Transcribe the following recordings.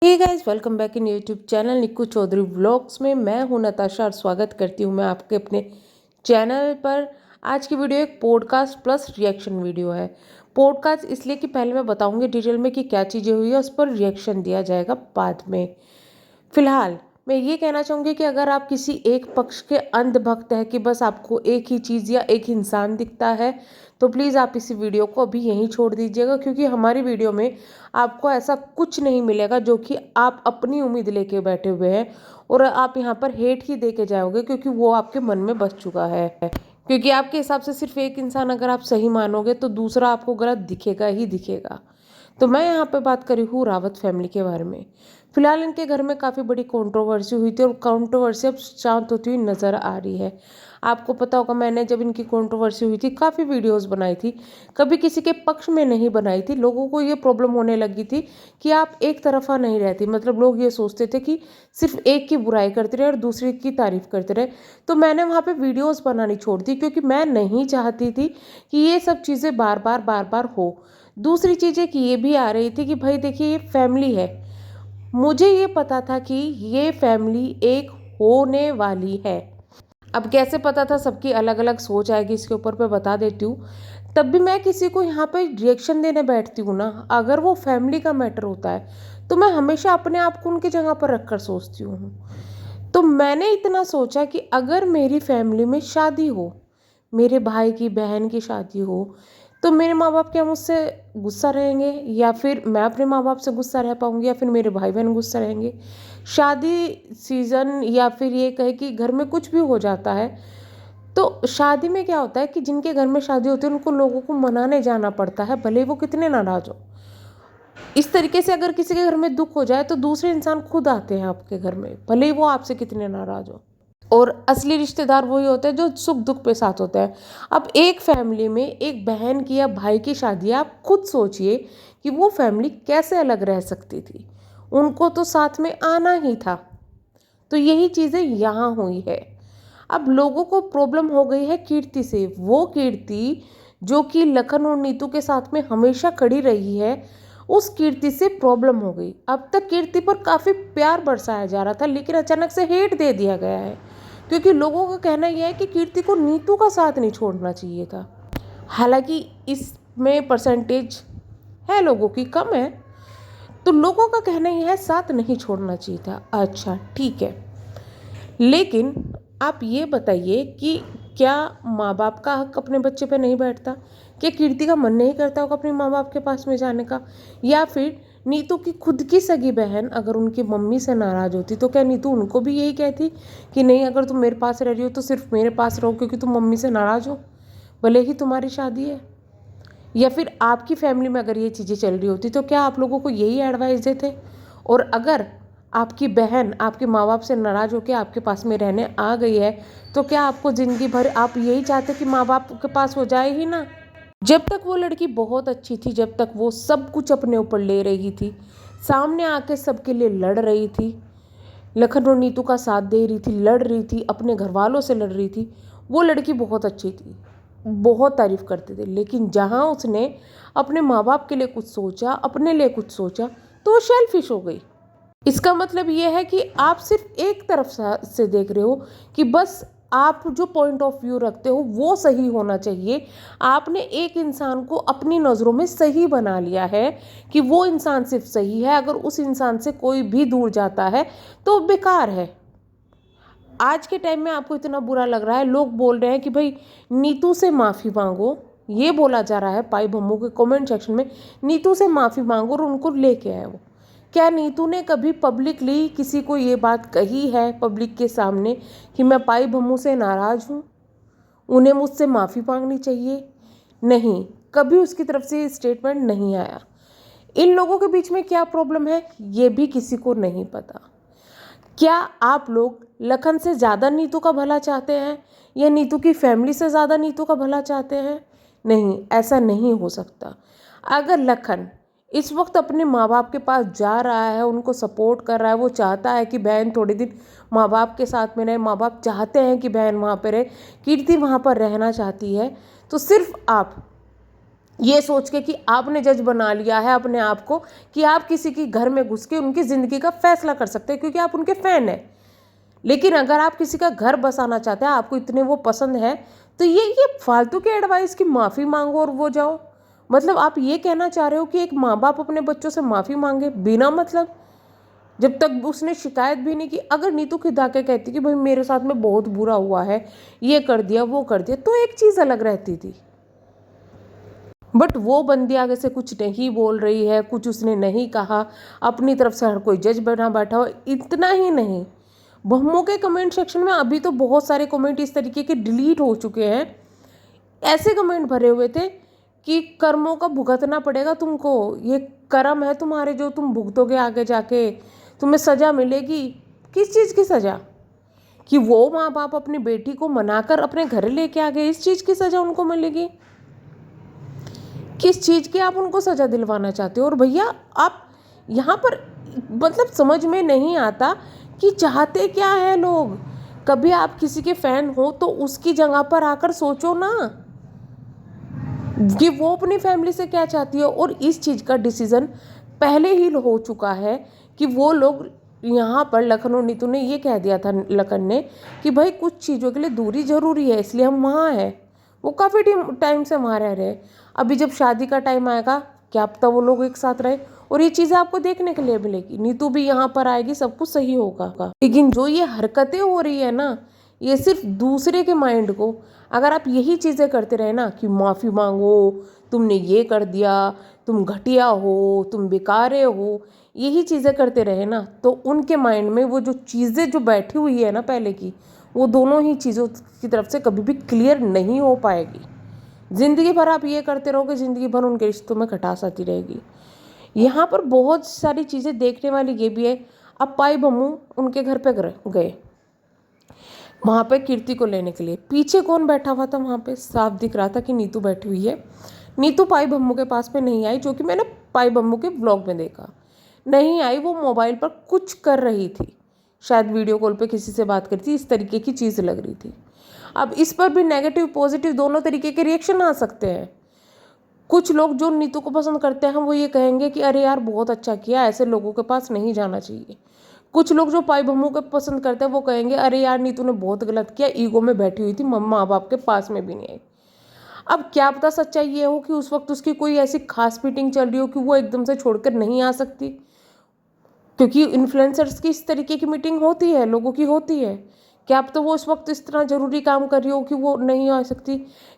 Hey guys, welcome back in YouTube channel Nikku Chaudhary vlogs में। मैं हूं नताशा और स्वागत करती हूं मैं आपके अपने चैनल पर। आज की वीडियो एक पॉडकास्ट प्लस रिएक्शन वीडियो है। पॉडकास्ट इसलिए कि पहले मैं बताऊंगी डिटेल में कि क्या चीज़ें हुई है, उस पर रिएक्शन दिया जाएगा बाद में। फिलहाल मैं ये कहना चाहूँगी कि अगर आप किसी एक पक्ष के अंधभक्त हैं कि बस आपको एक ही चीज़ या एक इंसान दिखता है, तो प्लीज़ आप इस वीडियो को अभी यहीं छोड़ दीजिएगा, क्योंकि हमारी वीडियो में आपको ऐसा कुछ नहीं मिलेगा जो कि आप अपनी उम्मीद लेके बैठे हुए हैं और आप यहाँ पर हेट ही दे के जाओगे, क्योंकि वो आपके मन में बस चुका है। क्योंकि आपके हिसाब से सिर्फ एक इंसान अगर आप सही मानोगे तो दूसरा आपको गलत दिखेगा ही दिखेगा। तो मैं यहाँ पे बात करी हूँ रावत फैमिली के बारे में। फिलहाल इनके घर में काफ़ी बड़ी कंट्रोवर्सी हुई थी और कंट्रोवर्सी अब शांत होती हुई नज़र आ रही है। आपको पता होगा, मैंने जब इनकी कंट्रोवर्सी हुई थी काफ़ी वीडियोस बनाई थी, कभी किसी के पक्ष में नहीं बनाई थी। लोगों को ये प्रॉब्लम होने लगी थी कि आप एक तरफा नहीं रहती, मतलब लोग ये सोचते थे कि सिर्फ एक की बुराई करते रहे और दूसरे की तारीफ करते रहे। तो मैंने वहाँ पे वीडियोस बनानी छोड़ दी, क्योंकि मैं नहीं चाहती थी कि ये सब चीज़ें बार बार हो। दूसरी चीज़ एक ये भी आ रही थी कि भाई देखिए, ये फैमिली है। मुझे ये पता था कि ये फैमिली एक होने वाली है। अब कैसे पता था, सबकी अलग अलग सोच आएगी, इसके ऊपर मैं बता देती हूँ। तब भी मैं किसी को यहाँ पे रिएक्शन देने बैठती हूँ ना, अगर वो फैमिली का मैटर होता है तो मैं हमेशा अपने आप को उनकी जगह पर रखकर सोचती हूँ। तो मैंने इतना सोचा कि अगर मेरी फैमिली में शादी हो, मेरे भाई की बहन की शादी हो, तो मेरे माँ बाप क्या मुझसे गुस्सा रहेंगे, या फिर मैं अपने माँ बाप से गुस्सा रह पाऊँगी, या फिर मेरे भाई बहन गुस्सा रहेंगे। शादी सीज़न या फिर ये कहे कि घर में कुछ भी हो जाता है, तो शादी में क्या होता है कि जिनके घर में शादी होती है उनको लोगों को मनाने जाना पड़ता है, भले वो कितने नाराज हो। इस तरीके से अगर किसी के घर में दुख हो जाए तो दूसरे इंसान खुद आते हैं आपके घर में, भले ही वो आपसे कितने नाराज हो। और असली रिश्तेदार वही होते हैं जो सुख दुख पे साथ होते हैं। अब एक फैमिली में एक बहन की या भाई की शादी है, आप खुद सोचिए कि वो फैमिली कैसे अलग रह सकती थी। उनको तो साथ में आना ही था। तो यही चीज़ें यहाँ हुई है। अब लोगों को प्रॉब्लम हो गई है कीर्ति से। वो कीर्ति जो कि लखन और नीतू के साथ में हमेशा खड़ी रही है, उस कीर्ति से प्रॉब्लम हो गई। अब तक कीर्ति पर काफ़ी प्यार बरसाया जा रहा था, लेकिन अचानक से हेट दे दिया गया है, क्योंकि लोगों का कहना यह है कि कीर्ति को नीतू का साथ नहीं छोड़ना चाहिए था। हालांकि इसमें परसेंटेज है लोगों की कम है, तो लोगों का कहना यह है साथ नहीं छोड़ना चाहिए था। अच्छा ठीक है, लेकिन आप ये बताइए कि क्या माँ बाप का हक अपने बच्चे पे नहीं बैठता? क्या कीर्ति का मन नहीं करता होगा अपने माँ बाप के पास में जाने का? या फिर नीतू की खुद की सगी बहन अगर उनकी मम्मी से नाराज़ होती तो क्या नीतू उनको भी यही कहती कि नहीं, अगर तुम मेरे पास रह रही हो तो सिर्फ मेरे पास रहो, क्योंकि तुम मम्मी से नाराज़ हो, भले ही तुम्हारी शादी है? या फिर आपकी फैमिली में अगर ये चीज़ें चल रही होती तो क्या आप लोगों को यही एडवाइस देते? और अगर आपकी बहन आपके माँ बाप से नाराज़ होकर आपके पास में रहने आ गई है, तो क्या आपको ज़िंदगी भर आप यही चाहते कि माँ बाप के पास हो जाए ही ना? जब तक वो लड़की बहुत अच्छी थी, जब तक वो सब कुछ अपने ऊपर ले रही थी, सामने आके सबके लिए लड़ रही थी, लखन और नीतू का साथ दे रही थी, लड़ रही थी, अपने घर वालों से लड़ रही थी, वो लड़की बहुत अच्छी थी, बहुत तारीफ करते थे। लेकिन जहाँ उसने अपने माँ बाप के लिए कुछ सोचा, अपने लिए कुछ सोचा, तो वो सेल्फिश हो गई। इसका मतलब ये है कि आप सिर्फ एक तरफ से देख रहे हो कि बस आप जो पॉइंट ऑफ व्यू रखते हो वो सही होना चाहिए। आपने एक इंसान को अपनी नज़रों में सही बना लिया है कि वो इंसान सिर्फ सही है, अगर उस इंसान से कोई भी दूर जाता है तो बेकार है। आज के टाइम में आपको इतना बुरा लग रहा है, लोग बोल रहे हैं कि भाई नीतू से माफ़ी मांगो, ये बोला जा रहा है पाई भम्मू के कमेंट सेक्शन में, नीतू से माफ़ी मांगो और उनको लेके आए। वो क्या नीतू ने कभी पब्लिकली किसी को ये बात कही है पब्लिक के सामने कि मैं पाई भम्मू से नाराज़ हूँ, उन्हें मुझसे माफ़ी मांगनी चाहिए? नहीं, कभी उसकी तरफ से स्टेटमेंट नहीं आया। इन लोगों के बीच में क्या प्रॉब्लम है ये भी किसी को नहीं पता। क्या आप लोग लखन से ज़्यादा नीतू का भला चाहते हैं, या नीतू की फैमिली से ज़्यादा नीतू का भला चाहते हैं? नहीं, ऐसा नहीं हो सकता। अगर लखन इस वक्त अपने माँ बाप के पास जा रहा है, उनको सपोर्ट कर रहा है, वो चाहता है कि बहन थोड़ी दिन माँ बाप के साथ में रहे, माँ बाप चाहते हैं कि बहन वहाँ पर रहे, कीर्ति वहाँ पर रहना चाहती है, तो सिर्फ आप ये सोच के कि आपने जज बना लिया है अपने आप को कि आप किसी की घर में घुस के उनकी ज़िंदगी का फैसला कर सकते हैं क्योंकि आप उनके फ़ैन हैं। लेकिन अगर आप किसी का घर बसाना चाहते हैं, आपको इतने वो पसंद है, तो ये फालतू के एडवाइस की माफ़ी मांगो और वो जाओ। मतलब आप ये कहना चाह रहे हो कि एक माँ बाप अपने बच्चों से माफ़ी मांगे बिना मतलब, जब तक उसने शिकायत भी नहीं की। अगर नीतू खिदा के कहती कि भाई मेरे साथ में बहुत बुरा हुआ है, ये कर दिया वो कर दिया, तो एक चीज़ अलग रहती थी। बट वो बंदी आगे से कुछ नहीं बोल रही है, कुछ उसने नहीं कहा, अपनी तरफ से हर कोई जज बना बैठा हो। इतना ही नहीं, बहमों के कमेंट सेक्शन में अभी तो बहुत सारे कमेंट इस तरीके के डिलीट हो चुके हैं। ऐसे कमेंट भरे हुए थे कि कर्मों का भुगतना पड़ेगा तुमको, ये कर्म है तुम्हारे जो तुम भुगतोगे, आगे जाके तुम्हें सज़ा मिलेगी। किस चीज़ की सज़ा? कि वो माँ बाप अपनी बेटी को मनाकर अपने घर लेके आ गए, इस चीज़ की सज़ा उनको मिलेगी? किस चीज़ की आप उनको सज़ा दिलवाना चाहते हो? और भैया आप यहाँ पर मतलब समझ में नहीं आता कि चाहते क्या है लोग। कभी आप किसी के फ़ैन हो तो उसकी जगह पर आकर सोचो ना कि वो अपनी फैमिली से क्या चाहती है। और इस चीज़ का डिसीज़न पहले ही हो चुका है कि वो लोग यहाँ पर लखनऊ नीतू ने ये कह दिया था लखन ने कि भाई कुछ चीज़ों के लिए दूरी ज़रूरी है, इसलिए हम वहाँ हैं। वो काफ़ी टाइम से वहाँ रह रहे हैं। अभी जब शादी का टाइम आएगा, क्या पता वो लोग एक साथ रहे, और ये चीज़ें आपको देखने के लिए मिलेगी। नीतू भी यहाँ पर आएगी, सब कुछ सही होगा। लेकिन जो ये हरकतें हो रही है ना, ये सिर्फ दूसरे के माइंड को, अगर आप यही चीज़ें करते रहे ना कि माफ़ी मांगो, तुमने ये कर दिया, तुम घटिया हो, तुम बेकारे हो, यही चीज़ें करते रहे ना, तो उनके माइंड में वो जो चीज़ें जो बैठी हुई है ना पहले की, वो दोनों ही चीज़ों की तरफ से कभी भी क्लियर नहीं हो पाएगी। ज़िंदगी भर आप ये करते रहोगे, ज़िंदगी भर उनके रिश्तों में खटास आती रहेगी। यहाँ पर बहुत सारी चीज़ें देखने वाली ये भी है। अब पाई बम्मू उनके घर पे गए, वहाँ पे कीर्ति को लेने के लिए। पीछे कौन बैठा हुआ था वहाँ पे? साफ दिख रहा था कि नीतू बैठी हुई है। नीतू पाई बम्मू के पास में नहीं आई, जो कि मैंने पाई बम्मू के व्लॉग में देखा। नहीं आई, वो मोबाइल पर कुछ कर रही थी, शायद वीडियो कॉल पे किसी से बात करती, इस तरीके की चीज़ लग रही थी। अब इस पर भी नेगेटिव पॉजिटिव दोनों तरीके के रिएक्शन आ सकते हैं। कुछ लोग जो नीतू को पसंद करते हैं वो ये कहेंगे कि अरे यार बहुत अच्छा किया, ऐसे लोगों के पास नहीं जाना चाहिए। कुछ लोग जो पाई बम्मू को पसंद करते हैं वो कहेंगे अरे यार नीतू ने बहुत गलत किया, ईगो में बैठी हुई थी, माँ बाप के पास में भी नहीं आई। अब क्या पता सच्चाई ये हो कि उस वक्त उसकी कोई ऐसी खास मीटिंग चल रही हो कि वो एकदम से छोड़कर नहीं आ सकती, क्योंकि इन्फ्लुएंसर्स की इस तरीके की मीटिंग होती है, लोगों की होती है। क्या पता वो उस वक्त इस तरह ज़रूरी काम कर रही हो कि वो नहीं आ सकती।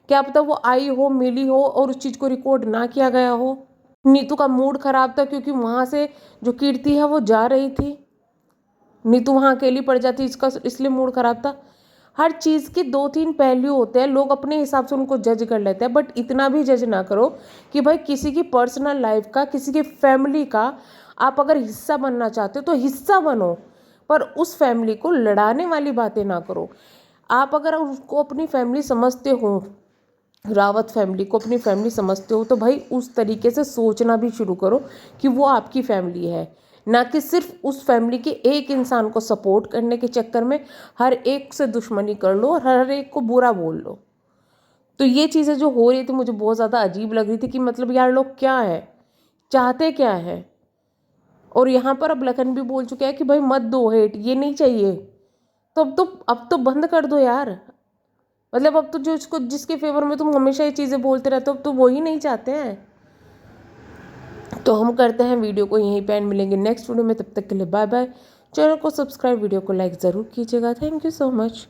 क्या पता वो आई हो, मिली हो और उस चीज़ को रिकॉर्ड ना किया गया हो। नीतू का मूड खराब था क्योंकि वहाँ से जो कीर्ति है वो जा रही थी, नीतू वहाँ अकेली पड़ जाती, इसका इसलिए मूड खराब था। हर चीज़ के दो तीन पहलू होते हैं, लोग अपने हिसाब से उनको जज कर लेते हैं। बट इतना भी जज ना करो कि भाई किसी की पर्सनल लाइफ का, किसी की फैमिली का आप अगर हिस्सा बनना चाहते हो तो हिस्सा बनो, पर उस फैमिली को लड़ाने वाली बातें ना करो। आप अगर उसको अपनी फैमिली समझते हो, रावत फैमिली को अपनी फैमिली समझते हो, तो भाई उस तरीके से सोचना भी शुरू करो कि वो आपकी फैमिली है, ना कि सिर्फ उस फैमिली के एक इंसान को सपोर्ट करने के चक्कर में हर एक से दुश्मनी कर लो और हर एक को बुरा बोल लो। तो ये चीज़ें जो हो रही थी मुझे बहुत ज़्यादा अजीब लग रही थी कि मतलब यार लोग क्या है, चाहते क्या है। और यहाँ पर अब लखन भी बोल चुका है कि भाई मत दो हेट, ये नहीं चाहिए। तो अब तो बंद कर दो यार। मतलब अब तो जो इसको जिसके फेवर में तुम हमेशा ये चीज़ें बोलते रहते हो, अब तो वो ही नहीं चाहते हैं। तो हम करते हैं वीडियो को यहीं पे एंड, मिलेंगे नेक्स्ट वीडियो में। तब तक के लिए बाय बाय। चैनल को सब्सक्राइब, वीडियो को लाइक ज़रूर कीजिएगा। Thank you so much.